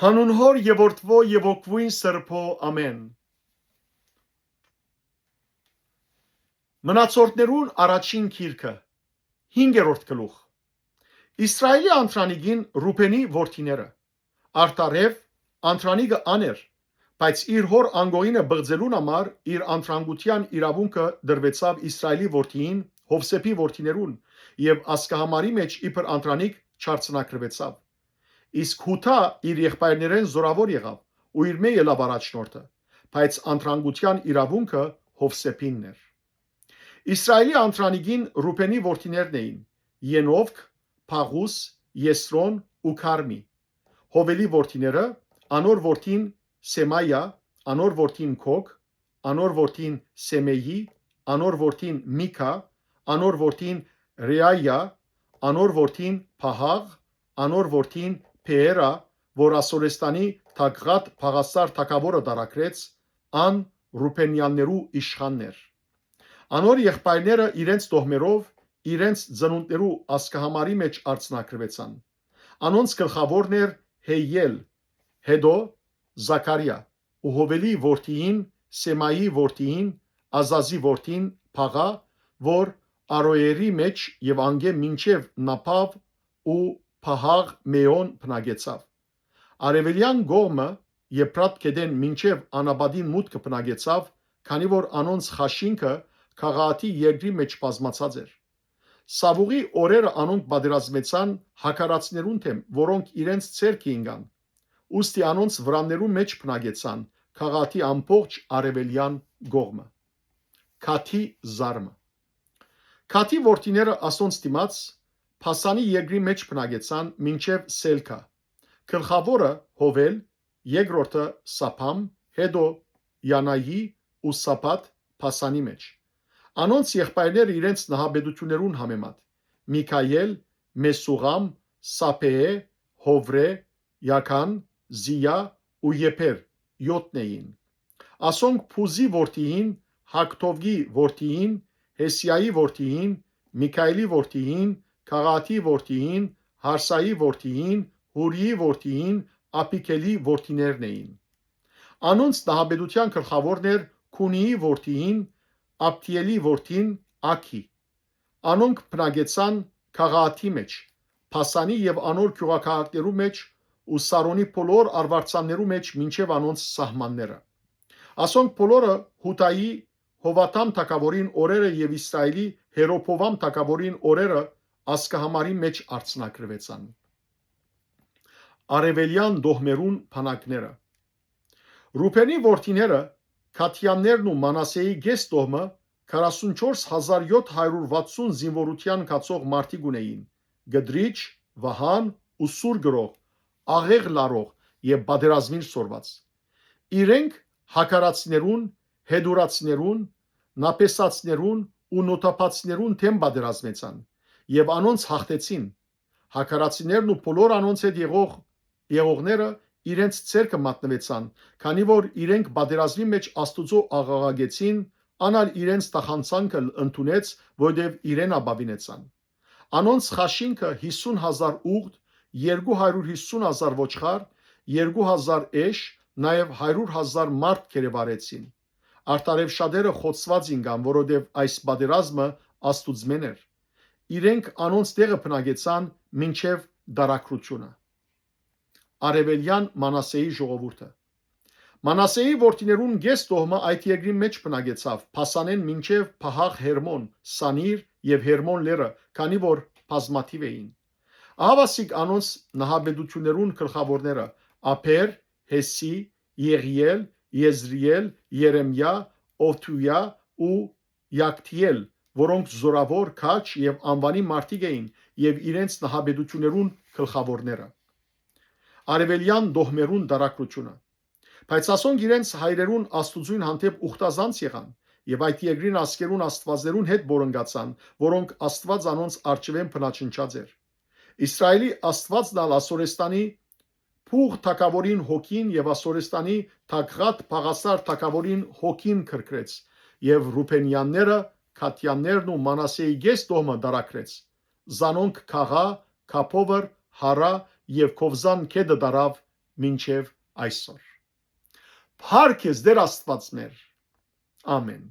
Հանուն Հոր եւ Որդվո եւ Օգվույն Սրբո ամեն։ Մնացորդներուն առաջին գիրքը 5-րդ գլուխ։ Իսրայելի անտրանիգին Ռուբենի որդիները Արտարև անտրանիգը աներ, բայց իր հոր անգոյինը բղձելուն համար իր անտրանգության իրավունքը դրվեցավ Իսրայելի որդիին Հովսեփի որդիներուն եւ ասկահամարի մեջ իբր անտրանիգ չարցնակրվեցավ։ Իսկ Հութա իր եղբայրներեն զորավոր եղավ ու իր մեջ ելավ առաջնորդը, բայց անտրանգության իրավունքը Հովսեփինն էր։ Իսրայելի անտրանիգին Ռուբենի որդիներն էին Ենովք, Փաղուս, Եսրոն ու Քարմի։ Հովելի որդիները անոր որդին Սեմայա, անոր որդին Քոք, անոր որդին Սեմեյի, անոր որդին Միքա, անոր որդին Ռեայա, անոր որդին Փահաղ, անոր որդին Փեերա, որ Ասորեստանի Թագղատ Փաղասար թագավորը դարակրեց, ան Ռուբենյաններու իշխաններ։ Անոր եղբայրները իրենց տոհմերով իրենց ծնունդներու ասկահամարի մեջ արցնակրվեցան։ Անոնց գլխավորն էր Հեյել, հետո Զաքարիա ու Հովելի որդիին Սեմայի որդիին Ազազի որդին Փաղա, որ Արոերի մեջ եւ անգե մինչև Նապավ ու Փահաղ Մեոն բնագեցավ։ Արևելյան գողմը Եփրատ գետեն մինչև Անաբադին մուտքը բնագեցավ, քանի որ անոնց խաշինքը քաղաքի երկրի մեջ բազմացած էր։ Սավուղի օրերը անոնք պատերազմեցան հակարացներուն թեմ, որոնք իրենց ցերկ ինգան։ Ուստի անոնց վրաններու մեջ բնագեցան քաղաքի ամբողջ արևելյան գողմը։ Քաթի զարմը։ Քաթի որդիները ասոնց դիմաց Փասանի երկրի մեջ բնագեցան մինչև Սելքա։ Գլխավորը Հովել, երկրորդը Սափամ, հետո Յանայի ու Սապատ Փասանի մեջ։ Անոնց եղբայրները իրենց նահաբեդություններուն համեմատ Միքայել, Մեսուղամ, Սափեե, Հովրե, Յական, Զիա ու Եփեր 7 էին։ Ասոնք Փուզի որդիին, Հակտովգի որդիին, Հեսիայի որդիին, Միքայելի որդիին, Քաղաթի որդիին, Հարսայի որդիին, Հուրիի որդիին, Ափիքելի որդիներն էին։ Անոնց նահաբեդության գլխավորն էր Քունիի որդիին, Աբթիելի որդին Աքի։ Անոնք բնագեցան քաղաքի մեջ, Փասանի եւ անոր գյուղաքաղաքներու մեջ ու Սարոնի բոլոր արվարձաններու մեջ մինչև անոնց սահմանները։ Ասոնք բոլորը Հութայի Հովաթամ թագավորին օրերը եւ Իսրայելի Հերոփովամ թագավորին օրերը ասկահամարի մեջ արցնակրվեցան։ Արևելյան դոհմերուն փանակները։ Ռուբենի որդիները Քաթյաններն ու Մանասեի գես դոհմը 44760 զինվորության կացող մարդիկ ունեին, գդրիչ, վահան ու սուր գրող, աղեղ լարող եւ պատերազմին սորված։ Իրենք հակարացիներուն, հեդուրացիներուն, նապեսացիներուն ու նոթապացիներուն թեմ պատերազմեցան եւ անոնց հաղթեցին։ Հակարացիներն ու բոլոր անոնց հետ եղողները իրենց ցերկը մատնվեցան, քանի որ իրենք պատերազմի մեջ Աստուծո աղաղագեցին, անալ իրենց տախանցանքը ընդունեց, որտեղ իրեն ապավինեցան։ Անոնց խաշինքը 50,000 ուղտ, 250,000 ոչխար, 2,000 էշ, նաև 100,000 մարդ կերևարեցին։ Արտարև շատերը խոցված ինգան, որովհետև այս պատերազմը Աստուծմեն էր։ Իրենք անոնց տեղը բնագեցան մինչև դարակրությունը։ Արևելյան Մանասեի ժողովուրդը։ Մանասեի որդիներուն գես տոհմը այդ երկրի մեջ բնագեցավ, Փասանեն մինչև Փահաղ Հերմոն, Սանիր եւ Հերմոն լերը, քանի որ բազմաթիվ էին։ Ահավասիկ անոնց նահաբեդություններուն գլխավորները Ափեր, Հեսի, Եղիել, Եզրիել, Երեմիա, Օթույա ու Յակթիել, որոնք զորավոր քաչ եւ անվանի մարդիկ էին եւ իրենց նահաբեդություններուն գլխավորները։ Արևելյան դոհմերուն դարակրությունը։ Բայց ասոնք իրենց հայրերուն Աստուծուն հանդեպ ուխտազանց եղան եւ այդ երկրին ասկերուն աստվածներուն հետ բորընկացան, որոնք Աստված անոնց արժևեն բնաչնչած էր։ Իսրայելի Աստվածն ալ Ասորեստանի Փուղ թագավորին հոգին եւ Ասորեստանի Թագղատ Փաղասար թագավորին հոգին քրքրեց եւ Ռուբենյանները, Քաթյաններն ու Մանասեի գես տոհմը դարակրեց։ Զանոնք Քաղա, Քափովր, Հարա եւ Քովզան քեդը դարավ մինչև այսօր։ Փառք ես Տեր Աստված մեր։ Ամեն։